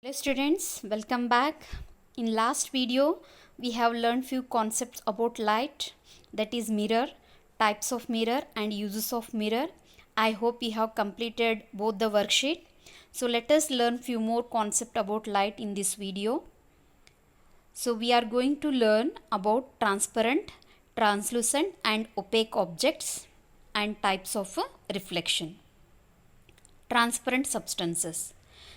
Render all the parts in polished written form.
Hello students, welcome back. In last video, we have learned few concepts about light, that is mirror, types of mirror and uses of mirror. I hope you have completed both the worksheet. So let us learn few more concepts about light in this video. So we are going to learn about transparent, translucent and opaque objects and types of reflection. Transparent substances.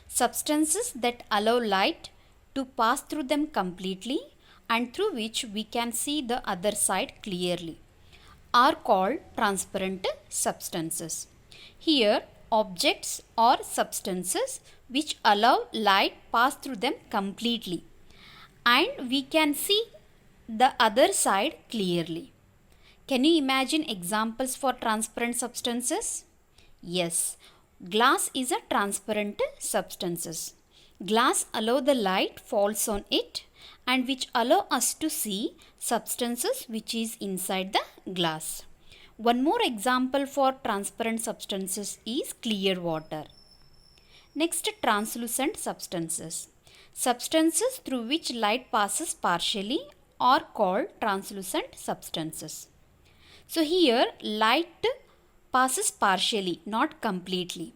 Substances that allow light to pass through them completely and through which we can see the other side clearly are called transparent substances. Here, objects or substances which allow light pass through them completely and we can see the other side clearly. Can you imagine examples for transparent substances? Yes, glass is a transparent substances. Glass allow the light falls on it and which allow us to see substances which is inside the glass. One more example for transparent substances is clear water. Next, translucent substances. Substances through which light passes partially are called translucent substances. So here light passes partially, not completely.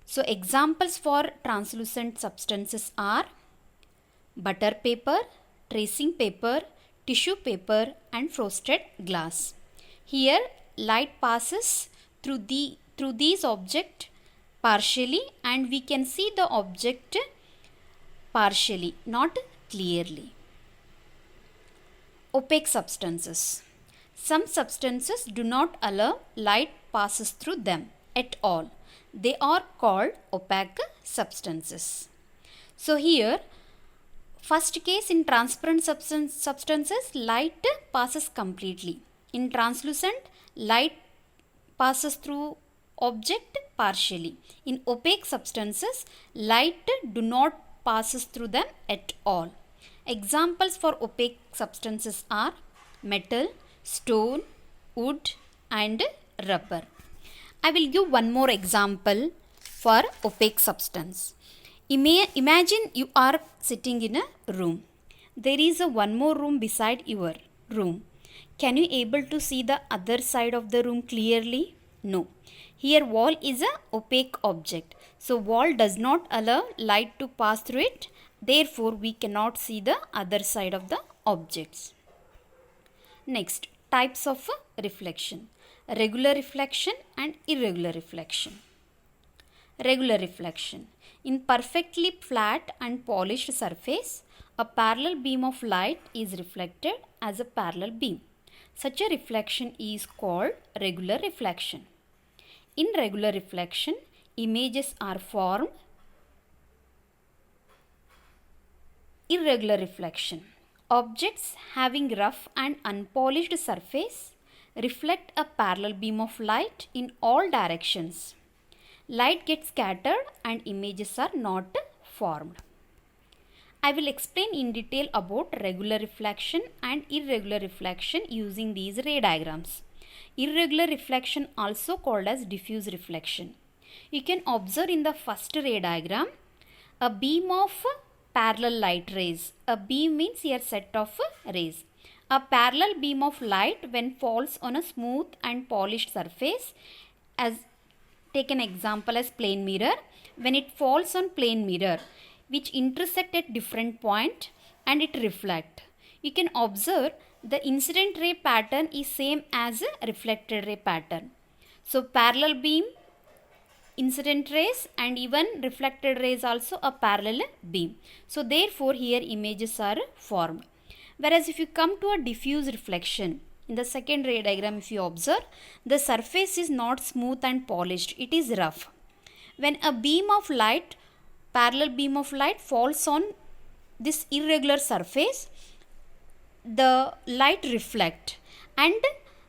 So examples for translucent substances are butter paper, tracing paper, tissue paper and frosted glass. Here light passes through these objects partially and we can see the object partially, not clearly. Opaque substances. Some substances do not allow light passes through them at all. They are called opaque substances. So here, first case in transparent substances, light passes completely. In translucent, light passes through object partially. In opaque substances, light do not passes through them at all. Examples for opaque substances are metal, stone, wood and rubber. I will give one more example for opaque substance. Imagine you are sitting in a room. There is a one more room beside your room. Can you able to see the other side of the room clearly? No. Here wall is a opaque object. So wall does not allow light to pass through it. Therefore we cannot see the other side of the objects. Next, types of reflection. Regular reflection and irregular reflection. Regular reflection. In perfectly flat and polished surface, a parallel beam of light is reflected as a parallel beam. Such a reflection is called regular reflection. In regular reflection, images are formed. Irregular reflection. Objects having rough and unpolished surface reflect a parallel beam of light in all directions. Light gets scattered and images are not formed. I will explain in detail about regular reflection and irregular reflection using these ray diagrams. Irregular reflection also called as diffuse reflection. You can observe in the first ray diagram a beam of parallel light rays. A beam means here set of rays. A parallel beam of light when falls on a smooth and polished surface, as take an example as plane mirror. When it falls on plane mirror which intersect at different point and it reflect, you can observe the incident ray pattern is same as a reflected ray pattern. So parallel beam, incident rays and even reflected rays also a parallel beam. So therefore here images are formed. Whereas if you come to a diffuse reflection, in the second ray diagram if you observe, the surface is not smooth and polished, it is rough. When a beam of light, parallel beam of light falls on this irregular surface, the light reflect and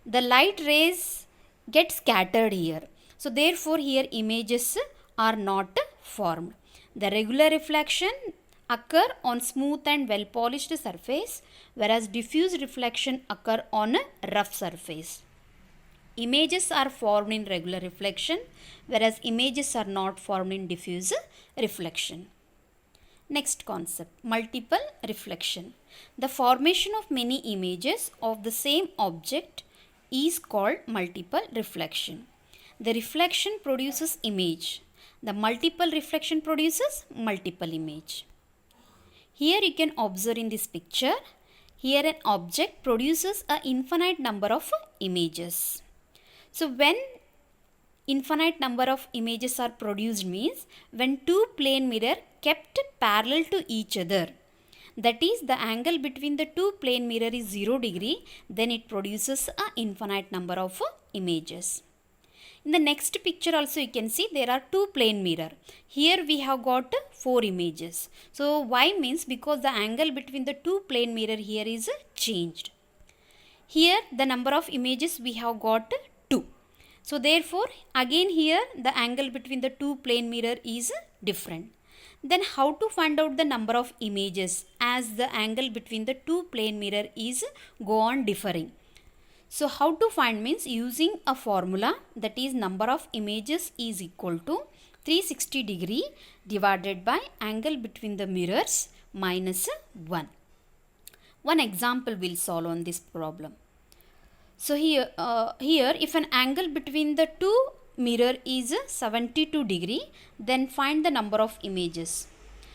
the light rays get scattered here. So therefore here images are not formed. The regular reflection occur on smooth and well polished surface, whereas diffuse reflection occur on a rough surface. Images are formed in regular reflection, whereas images are not formed in diffuse reflection. Next concept, multiple reflection. The formation of many images of the same object is called multiple reflection. The reflection produces image. The multiple reflection produces multiple image. Here you can observe in this picture, here an object produces an infinite number of images. So when infinite number of images are produced means when two plane mirror kept parallel to each other, that is the angle between the two plane mirror is 0 degree, then it produces an infinite number of images. In the next picture also you can see there are two plane mirror. Here we have got 4 images. So why means because the angle between the two plane mirror here is changed. Here the number of images we have got 2. So therefore again here the angle between the two plane mirror is different. Then how to find out the number of images as the angle between the two plane mirror is go on differing. So how to find means using a formula, that is number of images is equal to 360 degree divided by angle between the mirrors minus 1. One example will solve on this problem. So here if an angle between the two mirror is 72 degree, then find the number of images.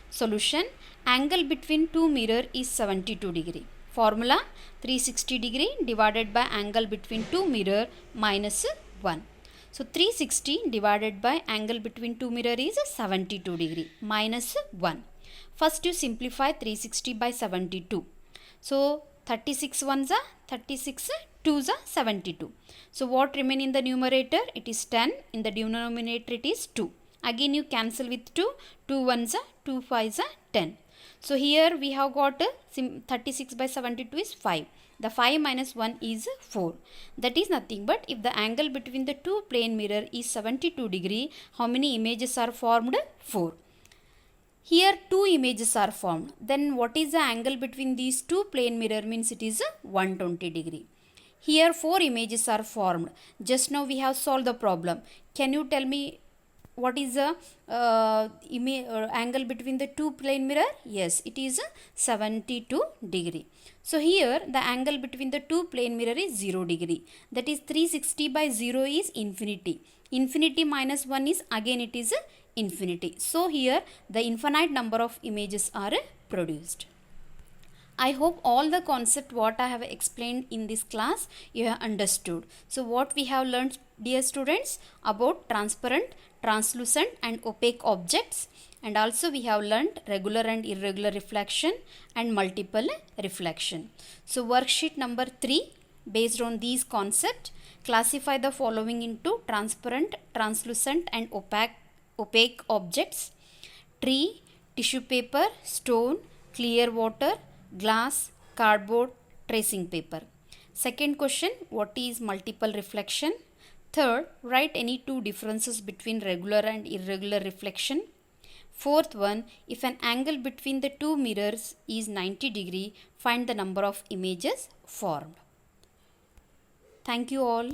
Solution, angle between two mirror is 72 degree. Formula, 360 degree divided by angle between two mirror minus 1. So 360 divided by angle between two mirror is 72 degree minus 1. First you simplify 360 by 72. So 36 ones are 36, 2s are 72. So what remain in the numerator? It is 10. In the denominator it is 2. Again you cancel with 2. 2 ones are 2 5s are 10. So here we have got 36 by 72 is 5. The 5 minus 1 is 4. That is nothing but if the angle between the two plane mirror is 72 degree, how many images are formed? 4. Here two images are formed. Then what is the angle between these two plane mirror means it is 120 degree. Here 4 images are formed. Just now we have solved the problem. Can you tell me what is the angle between the two plane mirror? Yes, it is 72 degree. So here the angle between the two plane mirror is 0 degree. That is 360 by 0 is infinity. Infinity minus 1 is again it is infinity. So here the infinite number of images are produced. I hope all the concept what I have explained in this class you have understood. So what we have learned, dear students, about transparent, translucent and opaque objects, and also we have learned regular and irregular reflection and multiple reflection. So worksheet number 3, based on these concepts, classify the following into transparent, translucent and opaque objects: tree, tissue paper, stone, clear water, glass, cardboard, tracing paper. Second question, what is multiple reflection? Third, write any two differences between regular and irregular reflection. Fourth one, if an angle between the two mirrors is 90 degree, find the number of images formed. Thank you all.